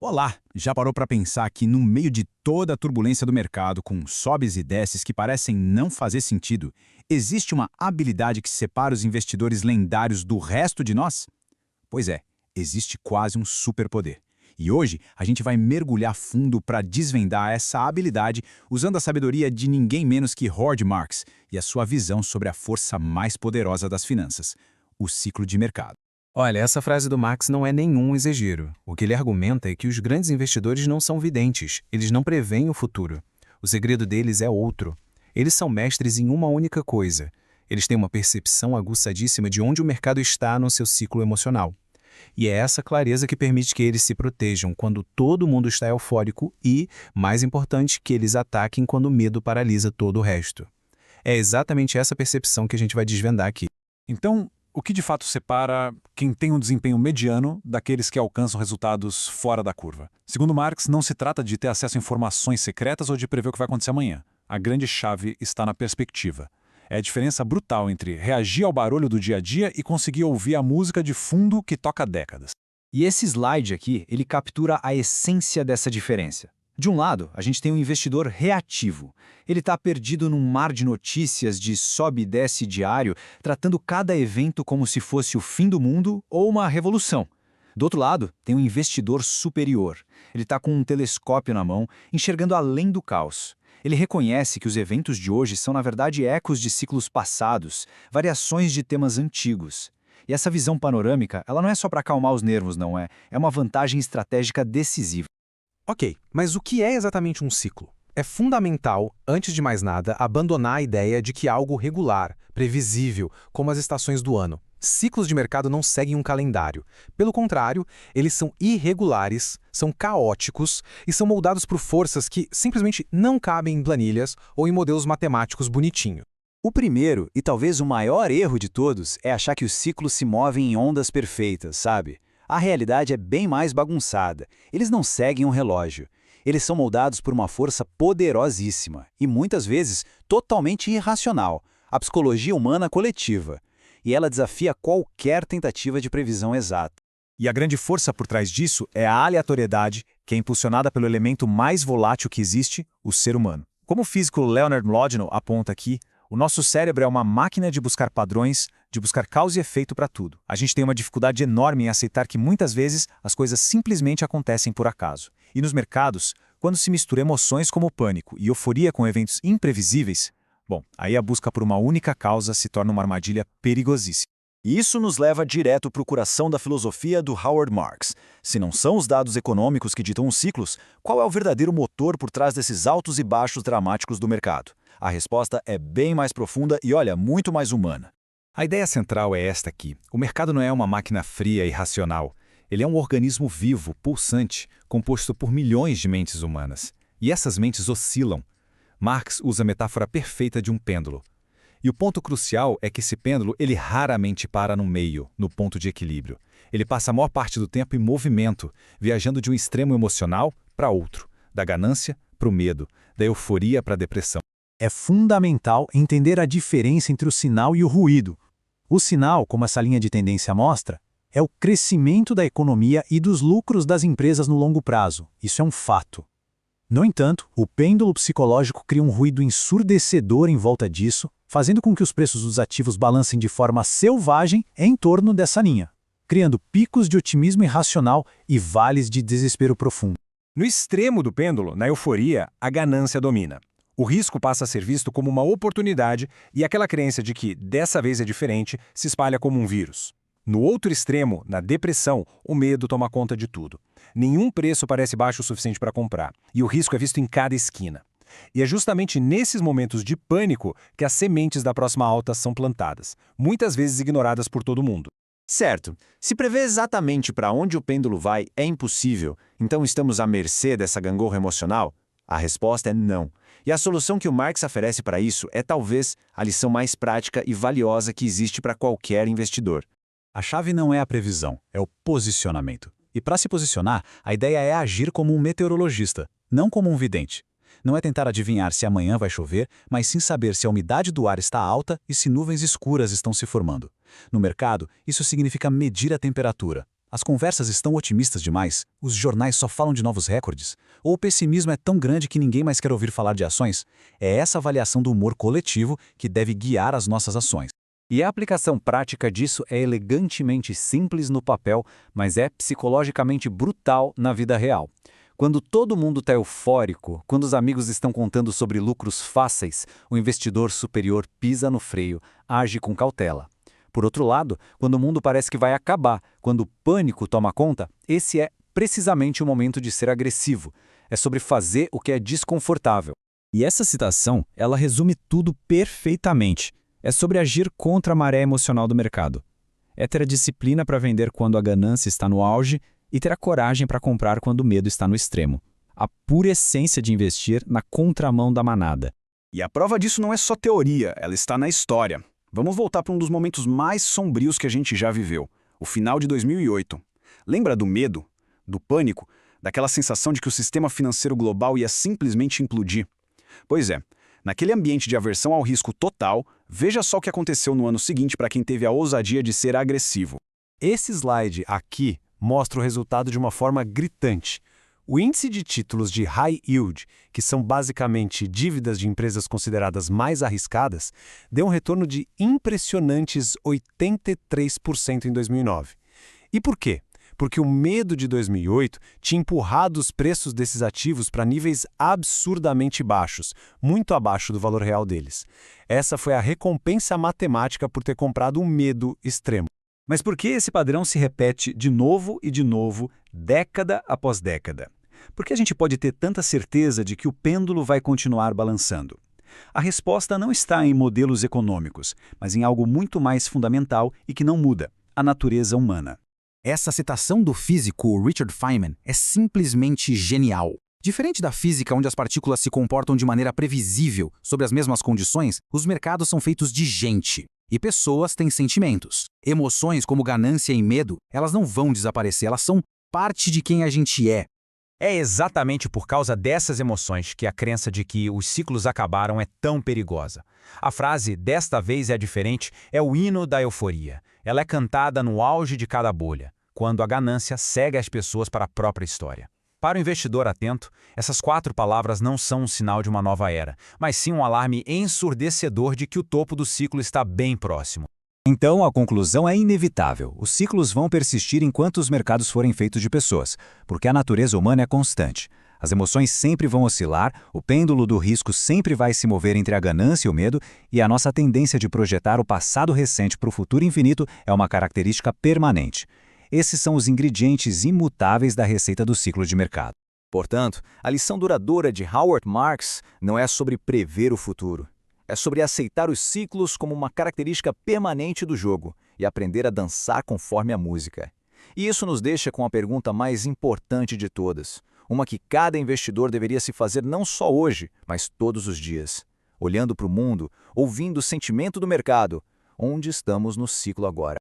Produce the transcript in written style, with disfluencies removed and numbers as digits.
Olá! Já parou para pensar que no meio de toda a turbulência do mercado, com sobes e desces que parecem não fazer sentido, existe uma habilidade que separa os investidores lendários do resto de nós? Pois é, existe quase um superpoder. E hoje a gente vai mergulhar fundo para desvendar essa habilidade usando a sabedoria de ninguém menos que Howard Marks e a sua visão sobre a força mais poderosa das finanças, o ciclo de mercado. Olha, essa frase do Marx não é nenhum exagero. O que ele argumenta é que os grandes investidores não são videntes, eles não preveem o futuro. O segredo deles é outro. Eles são mestres em uma única coisa. Eles têm uma percepção aguçadíssima de onde o mercado está no seu ciclo emocional. E é essa clareza que permite que eles se protejam quando todo mundo está eufórico e, mais importante, que eles ataquem quando o medo paralisa todo o resto. É exatamente essa percepção que a gente vai desvendar aqui. Então, o que de fato separa quem tem um desempenho mediano daqueles que alcançam resultados fora da curva? Segundo Marx, não se trata de ter acesso a informações secretas ou de prever o que vai acontecer amanhã. A grande chave está na perspectiva. É a diferença brutal entre reagir ao barulho do dia a dia e conseguir ouvir a música de fundo que toca há décadas. E esse slide aqui, ele captura a essência dessa diferença. De um lado, a gente tem um investidor reativo. Ele está perdido num mar de notícias de sobe e desce diário, tratando cada evento como se fosse o fim do mundo ou uma revolução. Do outro lado, tem um investidor superior. Ele está com um telescópio na mão, enxergando além do caos. Ele reconhece que os eventos de hoje são, na verdade, ecos de ciclos passados, variações de temas antigos. E essa visão panorâmica, ela não é só para acalmar os nervos, não é? É uma vantagem estratégica decisiva. Ok, mas o que é exatamente um ciclo? É fundamental, antes de mais nada, abandonar a ideia de que algo regular, previsível, como as estações do ano. Ciclos de mercado não seguem um calendário. Pelo contrário, eles são irregulares, são caóticos e são moldados por forças que simplesmente não cabem em planilhas ou em modelos matemáticos bonitinhos. O primeiro, e talvez o maior erro de todos, é achar que os ciclos se movem em ondas perfeitas, sabe? A realidade é bem mais bagunçada. Eles não seguem um relógio. Eles são moldados por uma força poderosíssima e, muitas vezes, totalmente irracional, a psicologia humana coletiva. E ela desafia qualquer tentativa de previsão exata. E a grande força por trás disso é a aleatoriedade, que é impulsionada pelo elemento mais volátil que existe, o ser humano. Como o físico Leonard Mlodinow aponta aqui, o nosso cérebro é uma máquina de buscar padrões, de buscar causa e efeito para tudo. A gente tem uma dificuldade enorme em aceitar que muitas vezes as coisas simplesmente acontecem por acaso. E nos mercados, quando se mistura emoções como pânico e euforia com eventos imprevisíveis, bom, aí a busca por uma única causa se torna uma armadilha perigosíssima. E isso nos leva direto para o coração da filosofia do Howard Marks. Se não são os dados econômicos que ditam os ciclos, qual é o verdadeiro motor por trás desses altos e baixos dramáticos do mercado? A resposta é bem mais profunda e, olha, muito mais humana. A ideia central é esta aqui. O mercado não é uma máquina fria e racional. Ele é um organismo vivo, pulsante, composto por milhões de mentes humanas. E essas mentes oscilam. Marx usa a metáfora perfeita de um pêndulo. E o ponto crucial é que esse pêndulo ele raramente para no meio, no ponto de equilíbrio. Ele passa a maior parte do tempo em movimento, viajando de um extremo emocional para outro, da ganância para o medo, da euforia para a depressão. É fundamental entender a diferença entre o sinal e o ruído. O sinal, como essa linha de tendência mostra, é o crescimento da economia e dos lucros das empresas no longo prazo. Isso é um fato. No entanto, o pêndulo psicológico cria um ruído ensurdecedor em volta disso, fazendo com que os preços dos ativos balancem de forma selvagem em torno dessa linha, criando picos de otimismo irracional e vales de desespero profundo. No extremo do pêndulo, na euforia, a ganância domina. O risco passa a ser visto como uma oportunidade e aquela crença de que dessa vez é diferente se espalha como um vírus. No outro extremo, na depressão, o medo toma conta de tudo. Nenhum preço parece baixo o suficiente para comprar, e o risco é visto em cada esquina. E é justamente nesses momentos de pânico que as sementes da próxima alta são plantadas, muitas vezes ignoradas por todo mundo. Certo, se prever exatamente para onde o pêndulo vai é impossível, então estamos à mercê dessa gangorra emocional? A resposta é não. E a solução que o Marx oferece para isso é talvez a lição mais prática e valiosa que existe para qualquer investidor. A chave não é a previsão, é o posicionamento. E para se posicionar, a ideia é agir como um meteorologista, não como um vidente. Não é tentar adivinhar se amanhã vai chover, mas sim saber se a umidade do ar está alta e se nuvens escuras estão se formando. No mercado, isso significa medir a temperatura. As conversas estão otimistas demais, os jornais só falam de novos recordes, ou o pessimismo é tão grande que ninguém mais quer ouvir falar de ações? É essa avaliação do humor coletivo que deve guiar as nossas ações. E a aplicação prática disso é elegantemente simples no papel, mas é psicologicamente brutal na vida real. Quando todo mundo está eufórico, quando os amigos estão contando sobre lucros fáceis, o investidor superior pisa no freio, age com cautela. Por outro lado, quando o mundo parece que vai acabar, quando o pânico toma conta, esse é precisamente o momento de ser agressivo. É sobre fazer o que é desconfortável. E essa citação, ela resume tudo perfeitamente. É sobre agir contra a maré emocional do mercado. É ter a disciplina para vender quando a ganância está no auge e ter a coragem para comprar quando o medo está no extremo. A pura essência de investir na contramão da manada. E a prova disso não é só teoria, ela está na história. Vamos voltar para um dos momentos mais sombrios que a gente já viveu, o final de 2008. Lembra do medo, do pânico, daquela sensação de que o sistema financeiro global ia simplesmente implodir? Pois é, naquele ambiente de aversão ao risco total, veja só o que aconteceu no ano seguinte para quem teve a ousadia de ser agressivo. Esse slide aqui mostra o resultado de uma forma gritante. O índice de títulos de high yield, que são basicamente dívidas de empresas consideradas mais arriscadas, deu um retorno de impressionantes 83% em 2009. E por quê? Porque o medo de 2008 tinha empurrado os preços desses ativos para níveis absurdamente baixos, muito abaixo do valor real deles. Essa foi a recompensa matemática por ter comprado um medo extremo. Mas por que esse padrão se repete de novo e de novo, década após década? Por que a gente pode ter tanta certeza de que o pêndulo vai continuar balançando? A resposta não está em modelos econômicos, mas em algo muito mais fundamental e que não muda: a natureza humana. Essa citação do físico Richard Feynman é simplesmente genial. Diferente da física, onde as partículas se comportam de maneira previsível sob as mesmas condições, os mercados são feitos de gente. E pessoas têm sentimentos. Emoções como ganância e medo, elas não vão desaparecer, elas são parte de quem a gente é. É exatamente por causa dessas emoções que a crença de que os ciclos acabaram é tão perigosa. A frase "desta vez é diferente" é o hino da euforia. Ela é cantada no auge de cada bolha, quando a ganância cega as pessoas para a própria história. Para o investidor atento, essas 4 palavras não são um sinal de uma nova era, mas sim um alarme ensurdecedor de que o topo do ciclo está bem próximo. Então, a conclusão é inevitável. Os ciclos vão persistir enquanto os mercados forem feitos de pessoas, porque a natureza humana é constante. As emoções sempre vão oscilar, o pêndulo do risco sempre vai se mover entre a ganância e o medo, e a nossa tendência de projetar o passado recente para o futuro infinito é uma característica permanente. Esses são os ingredientes imutáveis da receita do ciclo de mercado. Portanto, a lição duradoura de Howard Marks não é sobre prever o futuro. É sobre aceitar os ciclos como uma característica permanente do jogo e aprender a dançar conforme a música. E isso nos deixa com a pergunta mais importante de todas, uma que cada investidor deveria se fazer não só hoje, mas todos os dias. Olhando para o mundo, ouvindo o sentimento do mercado, onde estamos no ciclo agora?